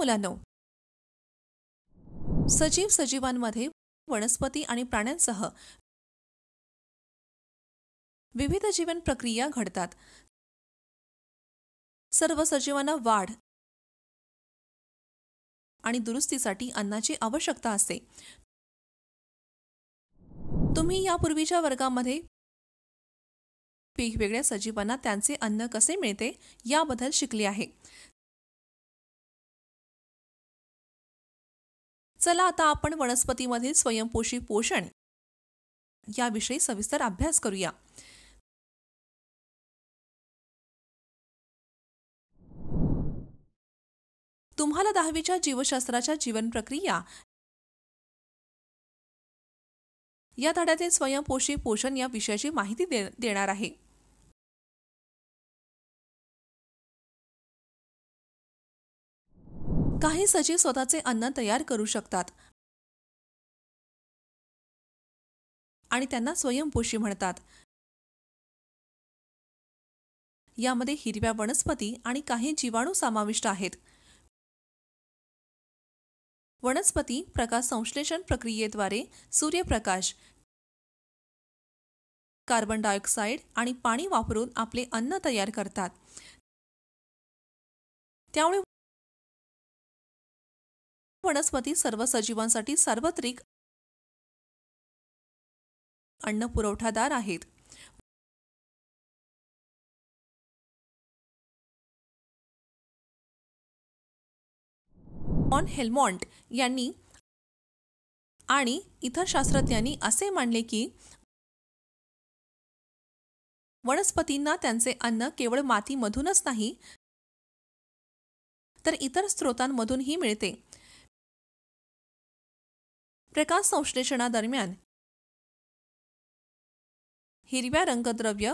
मुलांनो, सजीव सजीवांमध्ये वनस्पती आणि प्राण्यांसह विविध जीवन प्रक्रिया घडतात. सर्व सजीवांना वाढ आणि दुरुस्तीसाठी अन्नाची आवश्यकता असते. तुम्ही यापूर्वीच्या वर्गामध्ये वेगवेगळ्या सजीवांना त्यांचे अन्न कसे मिळते याबद्दल शिकले आहे. चला आता आपण वनस्पतीमधील स्वयंपोषी पोषण याविषयी सविस्तर अभ्यास करूया. तुम्हाला 10वीच्या जीवशास्त्राच्या जीवन प्रक्रिया या धड्यातील स्वयंपोषी पोषण या विषयाची माहिती देणार आहे. काही सजीव स्वतःचे अन्न तयार करू शकतात आणि त्यांना स्वयंपोषी म्हणतात. यामध्ये हिरव्या वनस्पती आणि काही जीवाणू समाविष्ट आहेत. वनस्पती प्रकाश संश्लेषण प्रक्रियेद्वारे सूर्यप्रकाश, कार्बन डायऑक्साइड आणि पाणी वापरून आपले अन्न तयार करतात. त्यामुळे वनस्पती सर्व सजीवांसाठी सार्वत्रिक अन्न पुरवठादार आहेत. वॉन हेल्मॉन्ट यांनी आणि इतर शास्त्रज्ञांनी असे मानले की वनस्पतींना त्यांचे अन्न केवळ मातीमधूनच नाही तर इतर स्रोतांमधूनही मिळते. प्रकाश संश्लेषणादरम्यान हिरव्या रंगद्रव्य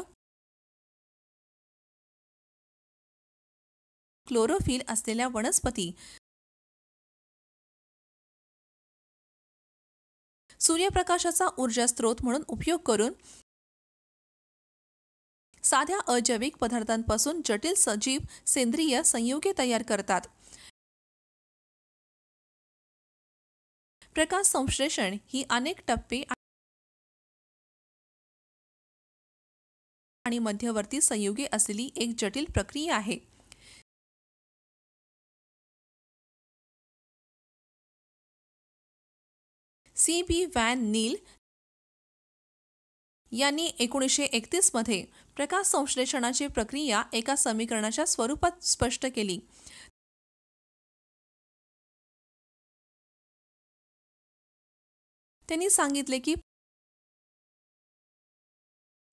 क्लोरोफिल असलेल्या वनस्पती सूर्यप्रकाशाचा ऊर्जा स्रोत म्हणून उपयोग करून साध्या अजैविक पदार्थांपासून जटिल सजीव सेंद्रिय संयुगे तयार करतात. प्रकाश संश्लेषण ही अनेक टप्पे आणि मध्यवर्ती संयुगे असलेली एक जटिल प्रक्रिया आहे. C.B. व्हॅन नील यांनी 1931 मध्ये प्रकाश संश्लेषणाची प्रक्रिया एका समीकरणाच्या स्वरूपात स्पष्ट केली. त्यांनी सांगितले की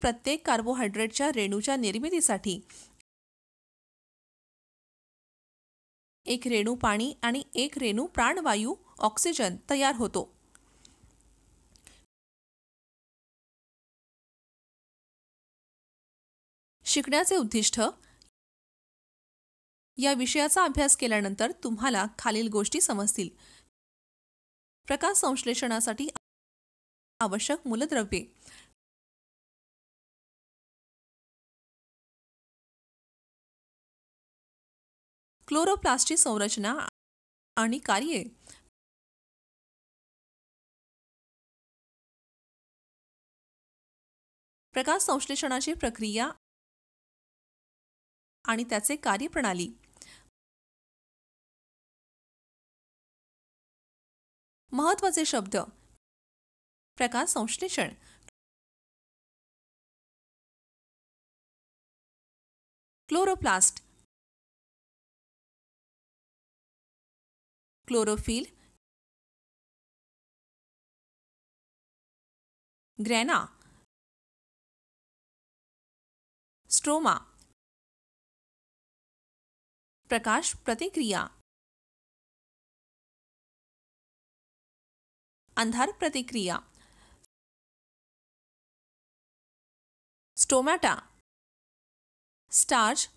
प्रत्येक कार्बोहायड्रेटच्या रेणूच्या निर्मितीसाठी एक रेणू पाणी आणि एक रेणू प्राणवायू ऑक्सिजन तयार होतो. शिकण्याचे उद्दिष्ट या विषयाचा अभ्यास केल्यानंतर तुम्हाला खालील गोष्टी समजतील. प्रकाश संश्लेषणासाठी आवश्यक मूलद्रव्ये, क्लोरोप्लास्टची संरचना आणि कार्ये, प्रकाश संश्लेषणाची प्रक्रिया आणि त्याचे कार्यप्रणाली, महत्त्वाचे शब्द प्रकाश संश्लेषण, क्लोरोप्लास्ट, क्लोरोफिल, ग्रॅना, स्ट्रोमा, प्रकाश प्रतिक्रिया, अंधार प्रतिक्रिया, स्टोमॅटा, स्टार्च,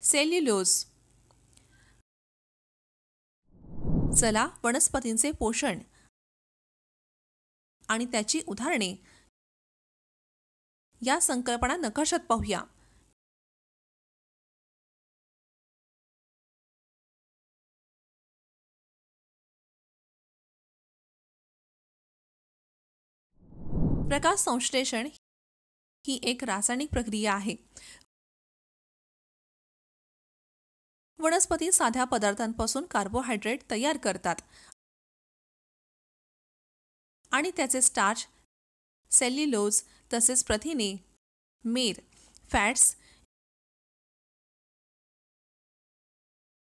सेल्युलोज. चला वनस्पतींचे पोषण आणि त्याची उदाहरणे या संकल्पना नकाशात पाहूया. प्रकाश संश्लेषण ही एक रासायनिक प्रक्रिया आहे. वनस्पती साध्या पदार्थांपासून कार्बोहायड्रेट तयार करतात आणि त्याचे स्टार्च, सेल्युलोज तसेच प्रथिने, मेद, फॅट्स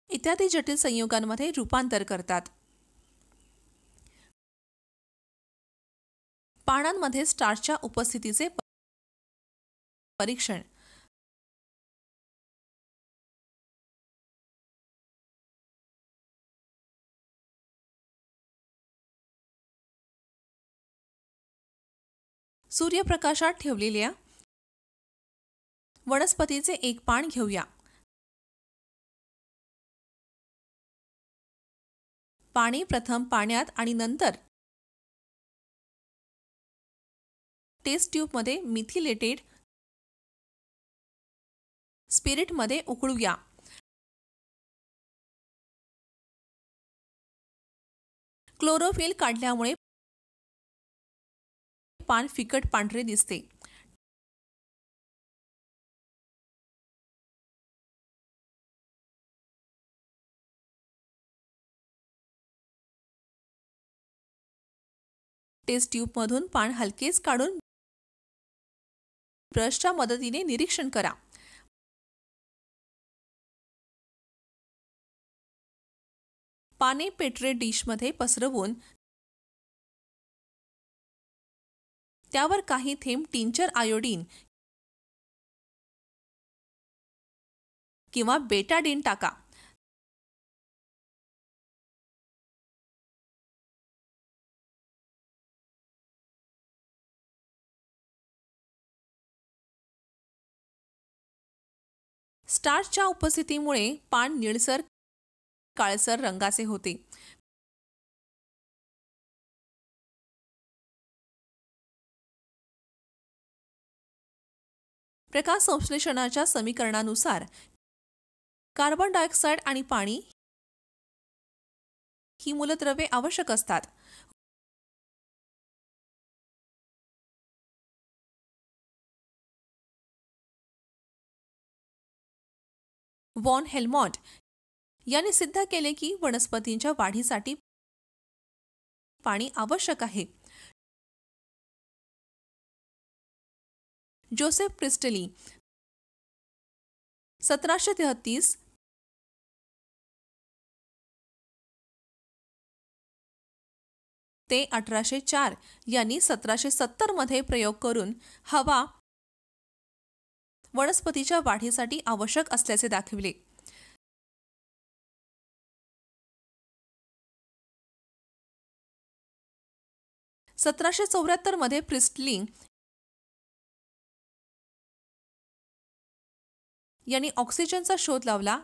इत्यादी जटिल संयुगांमध्ये रूपांतर करतात. पानांमध्ये स्टार्चच्या उपस्थितीचे परीक्षण. सूर्यप्रकाशात ठेवलेल्या वनस्पतीचे एक पान घेऊया. पाणी प्रथम पाण्यात आणि नंतर टेस्ट ट्यूबमध्ये मिथिलेटेड स्पिरिटमध्ये उकळूया. क्लोरोफिल काढल्यामुळे पान फिकट पांढरे दिसते. टेस्ट ट्यूबमधून पान हलकेच काढून ब्रशच्या मदतीने निरीक्षण करा. पाने पेट्रे डिशमध्ये पसरवून त्यावर काही थेंब टिंचर आयोडीन किंवा बेटाडीन टाका. स्टार्चच्या उपस्थितीमुळे पान निळसर काळसर रंगाचे होते. प्रकाश संश्लेषणाच्या समीकरणानुसार कार्बन डायऑक्साईड आणि पाणी ही मूलद्रव्ये आवश्यक असतात. वॉन हेल्मॉट यांनी सिद्ध केले की वनस्पतींच्या वाढीसाठी पाणी आवश्यक आहे. जोसेफ प्रिस्टली 1733 ते 1804 यांनी 1770 मध्ये प्रयोग करून हवा वनस्पतीच्या वाढीसाठी आवश्यक असल्याचे दाखविले. – 1774 मध्ये प्रिस्टली यांनी ऑक्सिजनचा शोध लावला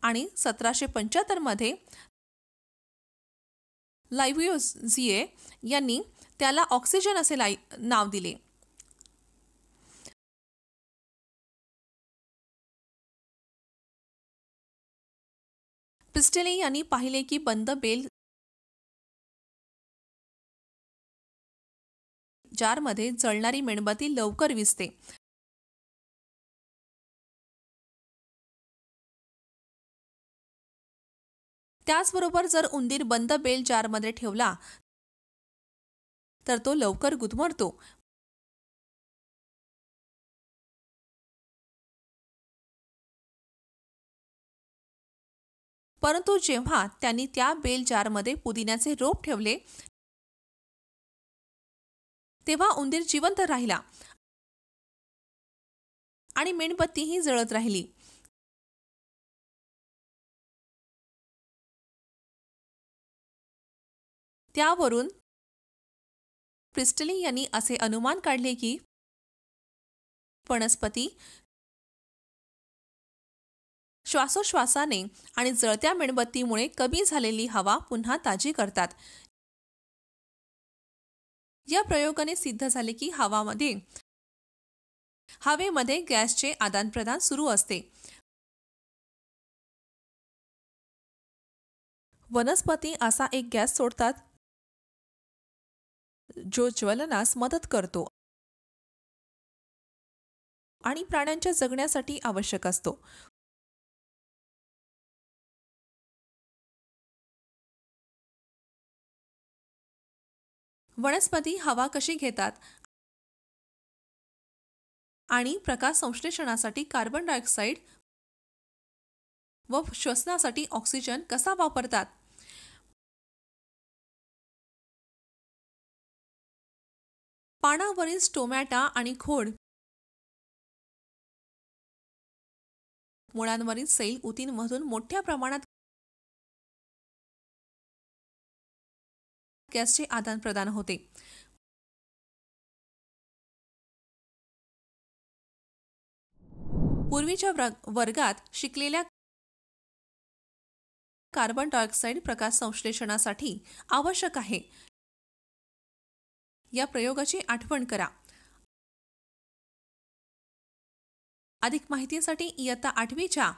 आणि 1775 मध्ये लाव्युइझिए यांनी त्याला ऑक्सिजन असे नाव दिले. प्रिस्टली यांनी पाहिले की बंद बेल जारमध्ये जळणारी मेणबत्ती लवकर विझते. त्याचबरोबर जर उंदीर बंद बेल जारमध्ये ठेवला तर तो लवकर गुदमरतो. परंतु जेव्हा त्यांनी त्या बेल जारमध्ये पुदिन्याचे रोप ठेवले तेव्हा उंदीर जिवंत राहिला आणि मेणबत्तीही जळत राहिली. त्यावरून प्रिस्टली यांनी असे अनुमान काढले की वनस्पती श्वासोश्वासाने आणि जळत्या मेणबत्तीमुळे कमी झालेली हवा पुन्हा ताजी करतात. या प्रयोगाने सिद्ध झाले की हवेमध्ये गॅसचे आदानप्रदान सुरू असते. वनस्पती असा एक गॅस सोडतात जो ज्वलनास मदत करतो आणि प्राण्यांच्या जगण्यासाठी आवश्यक असतो. वनस्पती हवा कशी घेतात आणि प्रकाश संश्लेषणासाठी कार्बन डायऑक्साईड व श्वसनासाठी ऑक्सिजन कसा वापरतात. पानावरील स्टोमॅटा आणि खोड, मुळांवरील सैल ऊतींमधून मोठ्या प्रमाणात गॅसचे आदान प्रदान होते. पूर्वीच्या वर्गात शिकलेल्या कार्बन डायऑक्साईड प्रकाश संश्लेषणासाठी आवश्यक आहे या प्रयोगाची आठवण करा. अधिक माहितीसाठी इयत्ता 8वीच्या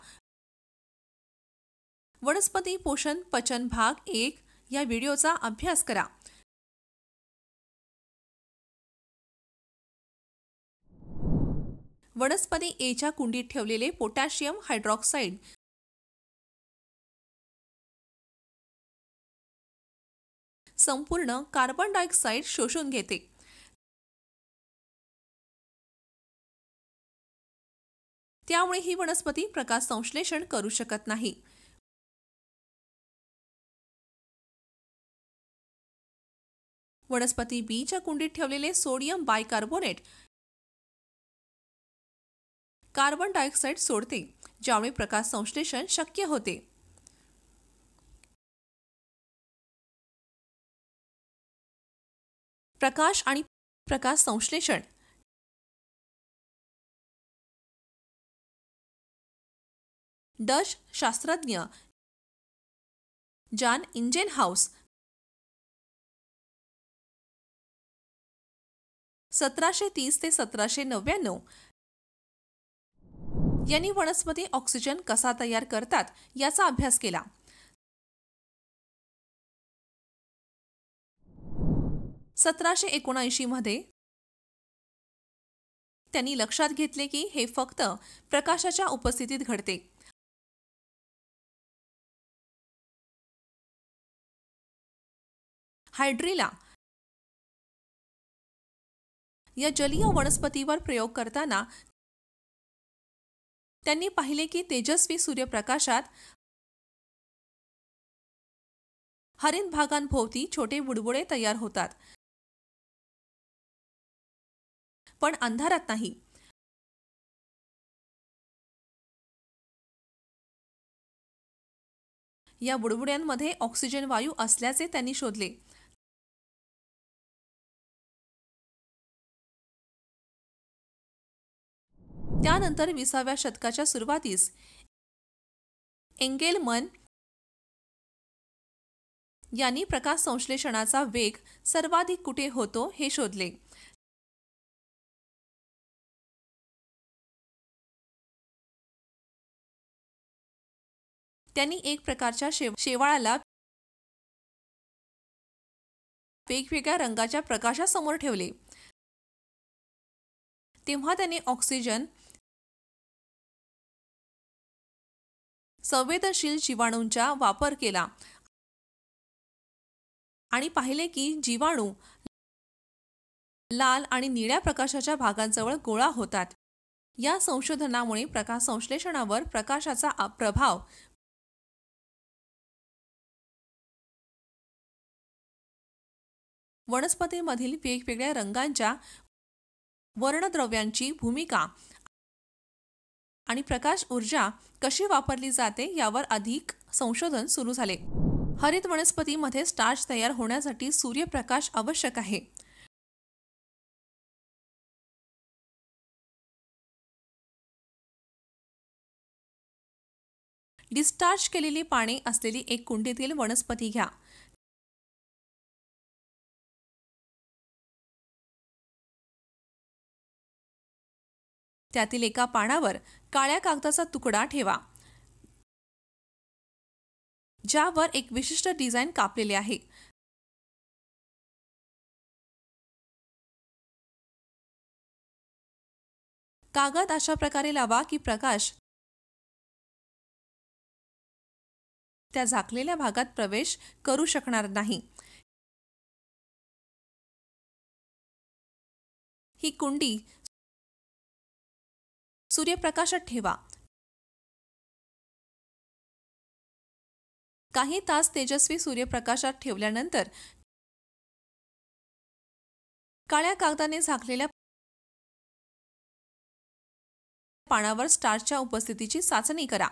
वनस्पती पोषण पचन भाग 1 या व्हिडिओचा अभ्यास करा. वनस्पती एच्या कुंडीत ठेवलेले पोटॅशियम हायड्रॉक्साईड संपूर्ण कार्बन डायऑक्साईड शोषून घेते. त्यामुळे ही वनस्पती प्रकाश संश्लेषण करू शकत नाही. वनस्पती बीच्या कुंडीत ठेवलेले सोडियम बायकार्बोनेट कार्बन डायऑक्साईड सोडते, ज्यामुळे प्रकाश संश्लेषण शक्य होते. प्रकाश आणि प्रकाश संश्लेषण. डच शास्त्रज्ञ जॉन इंजेनहाऊस 1730 ते 1799 यांनी वनस्पती ऑक्सिजन कसा तयार करतात याचा अभ्यास केला. मध्ये त्यांनी लक्षात घेतले की हे फक्त प्रकाशाच्या उपस्थितीत घडते. हायड्रिला या जलीय वनस्पतीवर प्रयोग करताना त्यांनी पाहिले की तेजस्वी सूर्यप्रकाशात हरित भागांभोवती छोटे बुडबुडे तयार होतात, पण अंधारात नाही. या बुडबुड्यांमध्ये ऑक्सिजन वायू असल्याचे त्यांनी शोधले. त्यानंतर 20व्या शतकाच्या सुरुवातीस एंगेलमन यांनी प्रकाश संश्लेषणाचा वेग सर्वाधिक कुठे होतो हे शोधले. त्यांनी एक प्रकारच्या शेवाळाला वेगवेगळ्या रंगाच्या प्रकाशासमोर ठेवले. तेव्हा त्याने ऑक्सिजन संवेदनशील जीवाणूंचा वापर केला आणि पाहिले की जीवाणू लाल आणि निळ्या प्रकाशाच्या भागांजवळ गोळा होतात. या संशोधनामुळे प्रकाश संश्लेषणावर प्रकाशाचा प्रभाव वनस्पतीमधील वेगवेगळ्या रंगांच्या वर्णद्रव्यांची भूमिका आणि प्रकाश ऊर्जा कशी वापरली जाते यावर अधिक संशोधन सुरू झाले. हरित वनस्पतीमध्ये स्टार्च तयार होण्यासाठी सूर्यप्रकाश आवश्यक आहे. डिस्चार्ज केलेली पाने असलेली एक कुंडीतील वनस्पती घ्या. त्यातील एका पानावर काळ्या कागदाचा तुकडा ठेवा, ज्यावर एक विशिष्ट डिझाईन कापलेले आहे. कागद अशा प्रकारे लावा की प्रकाश त्या झाकलेल्या भागात प्रवेश करू शकणार नाही. ही कुंडी सूर्यप्रकाशात ठेवा. काही तास तेजस्वी सूर्यप्रकाशात ठेवल्यानंतर काळ्या कागदाने झाकलेल्या पानावर स्टार्चच्या उपस्थितीची चाचणी करा.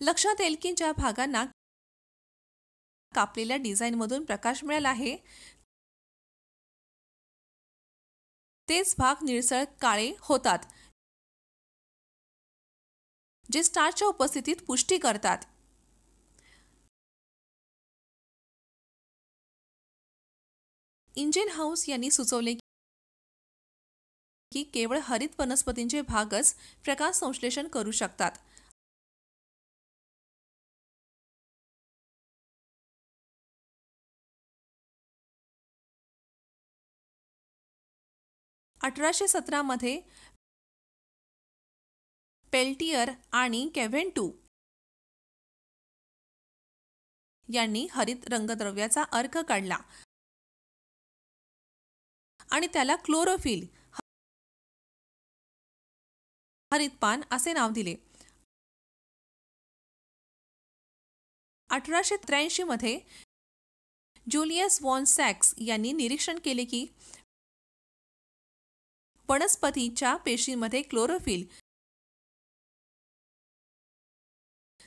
लक्षात येईल की ज्या भागांना कापलेल्या डिझाईनमधून प्रकाश मिळाला आहे तेच भाग निळसळ काळे होतात, जे स्टार्चच्या उपस्थितीत पुष्टी करतात. इंजिन हाऊस यांनी सुचवले की केवळ हरित वनस्पतींचे भागच प्रकाश संश्लेषण करू शकतात. मध्ये पेल्टियर आणि केव्हेंटू यांनी हरित रंगद्रव्याचा अर्क काढला आणि त्याला क्लोरोफिल हरितपान असे नाव दिले. 1883 मध्ये ज्युलियस वॉन सॅक्स यांनी निरीक्षण केले की वनस्पतीच्या पेशींमध्ये क्लोरोफिल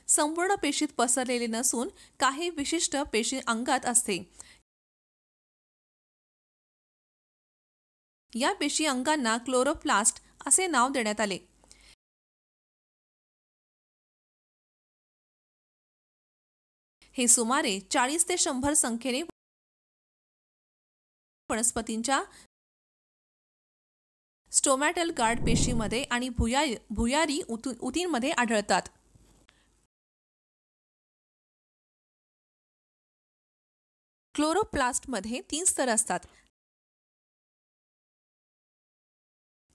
संपूर्ण पेशीत पसरलेले नसून काही विशिष्ट पेशी अंगात असते. या पेशी अंगांना क्लोरोप्लास्ट असे नाव देण्यात आले. हे सुमारे 40 ते 100 संख्येने वनस्पतींच्या स्टोमॅटल गार्ड पेशीमध्ये आणि भुयारी उतींमध्ये आढळतात. क्लोरोप्लास्टमध्ये 3 स्तर असतात.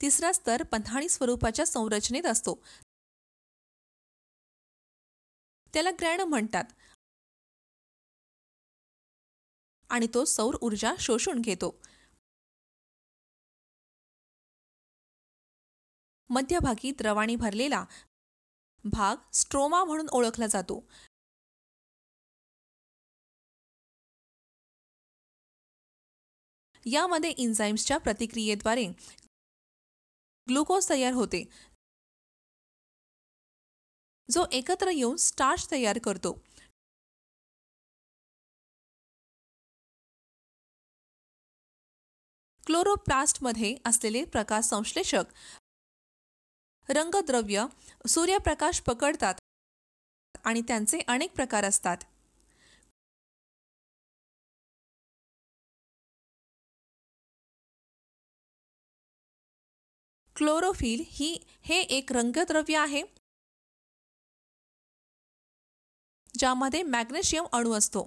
तिसरा स्तर पंधाणी स्वरूपाच्या संरचनेत असतो. त्याला ग्रॅनम म्हणतात आणि तो सौर ऊर्जा शोषून घेतो. मध्यभागी द्रवाने भरलेला भाग स्ट्रोमा म्हणून ओळखला जातो. यामध्ये एन्झाईम्सच्या प्रतिक्रियेद्वारे ग्लुकोज तयार होते, जो एकत्र येऊन स्टार्च तयार करतो. क्लोरोप्लास्टमध्ये असलेले प्रकाश संश्लेषक रंगद्रव्य सूर्यप्रकाश पकडतात आणि त्यांचे अनेक प्रकार असतात. क्लोरोफिल हे एक रंगद्रव्य आहे ज्यामध्ये मॅग्नेशियम अणू असतो.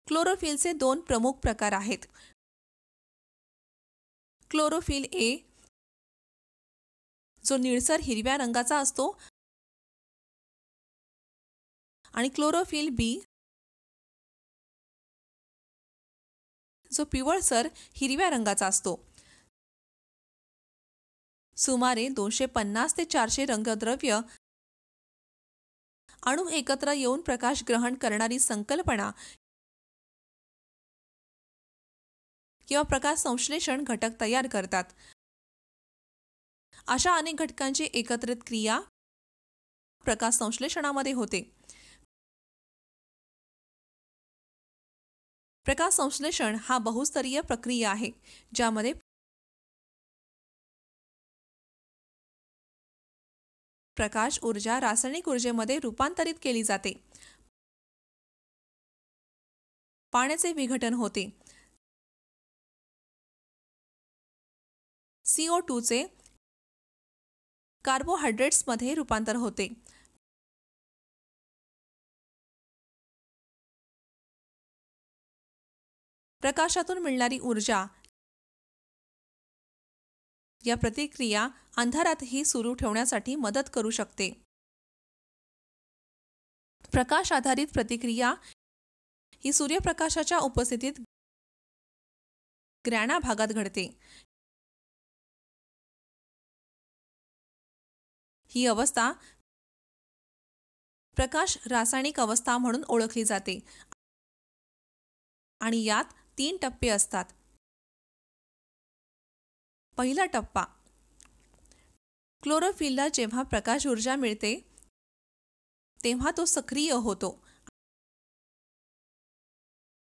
क्लोरोफिलचे 2 प्रमुख प्रकार आहेत. क्लोरोफिल ए जो निळसर हिरव्या रंगाचा असतो आणि क्लोरोफिल बी जो पिवळसर हिरव्या रंगाचा असतो. सुमारे 250 ते 400 रंगद्रव्य अणू एकत्र येऊन प्रकाश ग्रहण करणारी संकल्पना किंवा प्रकाश संश्लेषण घटक तयार करतात. अशा अनेक घटकांची एकत्रित क्रिया प्रकाश संश्लेषणामध्ये होते. प्रकाश संश्लेषण हा बहुस्तरीय प्रक्रिया आहे ज्यामध्ये प्रकाश ऊर्जा रासायनिक ऊर्जेमध्ये रूपांतरित केली जाते. पाण्याचे विघटन होते. CO2 चे कार्बोहायड्रेट्समध्ये रूपांतर होते. प्रकाशातून मिळणारी ऊर्जा या प्रतिक्रिया अंधारातही सुरू ठेवण्यासाठी मदत करू शकते. प्रकाश आधारित प्रतिक्रिया ही सूर्यप्रकाशाच्या उपस्थितीत ग्रॅना भागात घडते. ही अवस्था प्रकाश रासायनिक अवस्था म्हणून ओळखली जाते आणि यात 3 टप्पे असतात. पहिला टप्पा, क्लोरोफिलला जेव्हा प्रकाश ऊर्जा मिळते तेव्हा तो सक्रिय होतो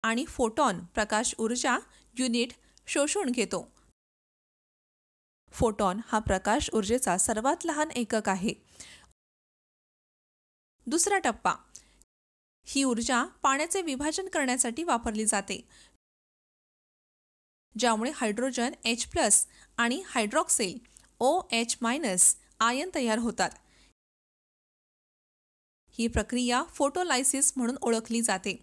आणि फोटॉन प्रकाश ऊर्जा युनिट शोषून घेतो. फोटॉन हा प्रकाश ऊर्जेचा सर्वात लहान एकक आहे. दुसरा टप्पा, ही ऊर्जा पाण्याचे विभाजन करण्यासाठी वापरली जाते, ज्यामुळे हायड्रोजन H+ आणि हायड्रॉक्सिल OH- आयन तयार होतात. ही प्रक्रिया फोटोलायसिस म्हणून ओळखली जाते.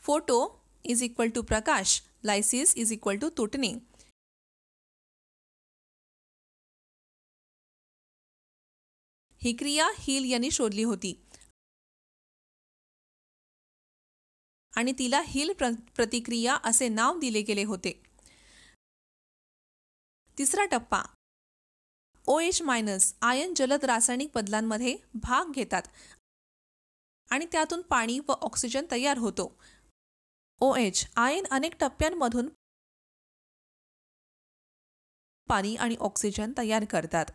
फोटो = प्रकाश, लायसिस = तुटणे. ही क्रिया हिल यांनी शोधली होती आणि तिला हिल प्रतिक्रिया असे नाव दिले गेले होते. तिसरा टप्पा, OH- आयन जलद रासायनिक बदलांमध्ये भाग घेतात आणि त्यातून पाणी व ऑक्सिजन तयार होतो. OH आयन अनेक टप्प्यांमधून पाणी आणि ऑक्सिजन तयार करतात.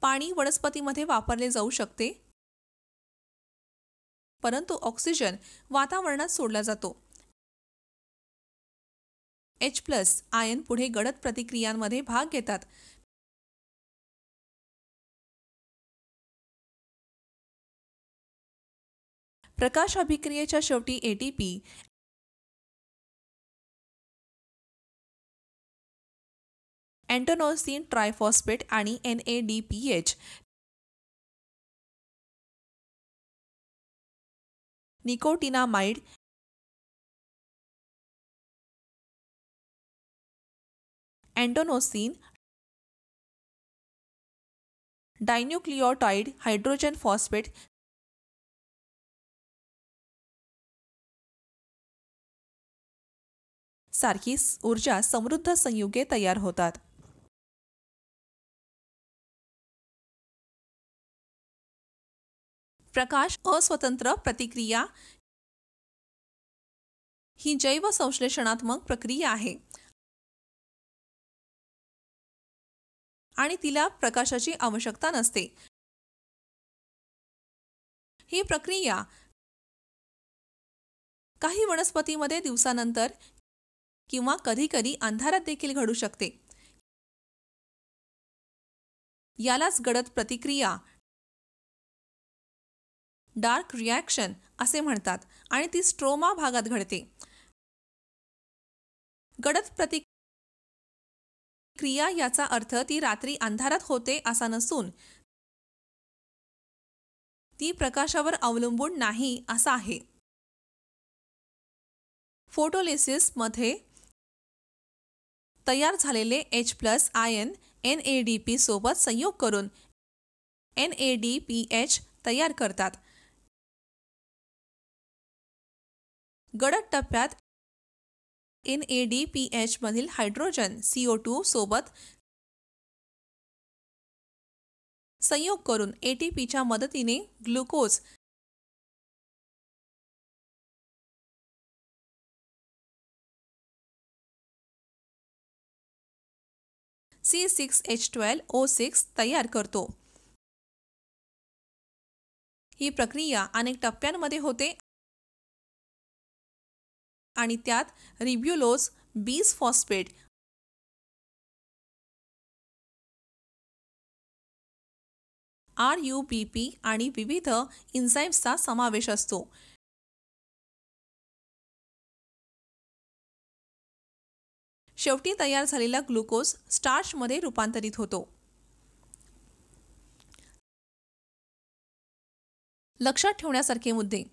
पाणी वनस्पतीमध्ये वापरले जाऊ शकते, परंतु ऑक्सिजन वातावरणात सोडला जातो. H+ आयन पुढे गडद प्रतिक्रियांमध्ये भाग घेतात. प्रकाश अभिक्रियेच्या शेवटी ATP एंटोनोसिन ट्रायफॉस्फेट आणि NADPH nicotinamide adenosine dinucleotide hydrogen phosphate सारखी ऊर्जा समृद्ध संयुगे तयार होतात. प्रकाश अस्वतंत्र प्रतिक्रिया ही जैव संश्लेषणात्मक प्रक्रिया आहे आणि तिला प्रकाशाची आवश्यकता नसते. ही प्रक्रिया काही वनस्पतीमध्ये दिवसानंतर किंवा कधीकधी अंधारात देखील घडू शकते. यालाच गडद प्रतिक्रिया डार्क रिॲक्शन असे म्हणतात आणि ती स्ट्रोमा भागात घडते. गडद प्रतिक्रिया याचा अर्थ ती रात्री अंधारात होते असा नसून ती प्रकाशावर अवलंबून नाही असा आहे. फोटोलिसिस मध्ये तयार झालेले H+ आयन NADP सोबत संयोग करून NADPH तयार करतात. गडद टप्प्यात NADPH मधील हायड्रोजन CO2 सोबत संयोग करून ATPच्या मदतीने ग्लुकोज C6H12O6 तयार करतो. ही प्रक्रिया अनेक टप्प्यांमध्ये होते आणि त्यात रिब्युलोज बिसफॉस्फेट RUBP आणि विविध एन्झाईम्सचा समावेश असतो. शेवटी तयार झालेला ग्लुकोज स्टार्चमध्ये रूपांतरित होतो. लक्षात ठेवण्यासारखे मुद्दे.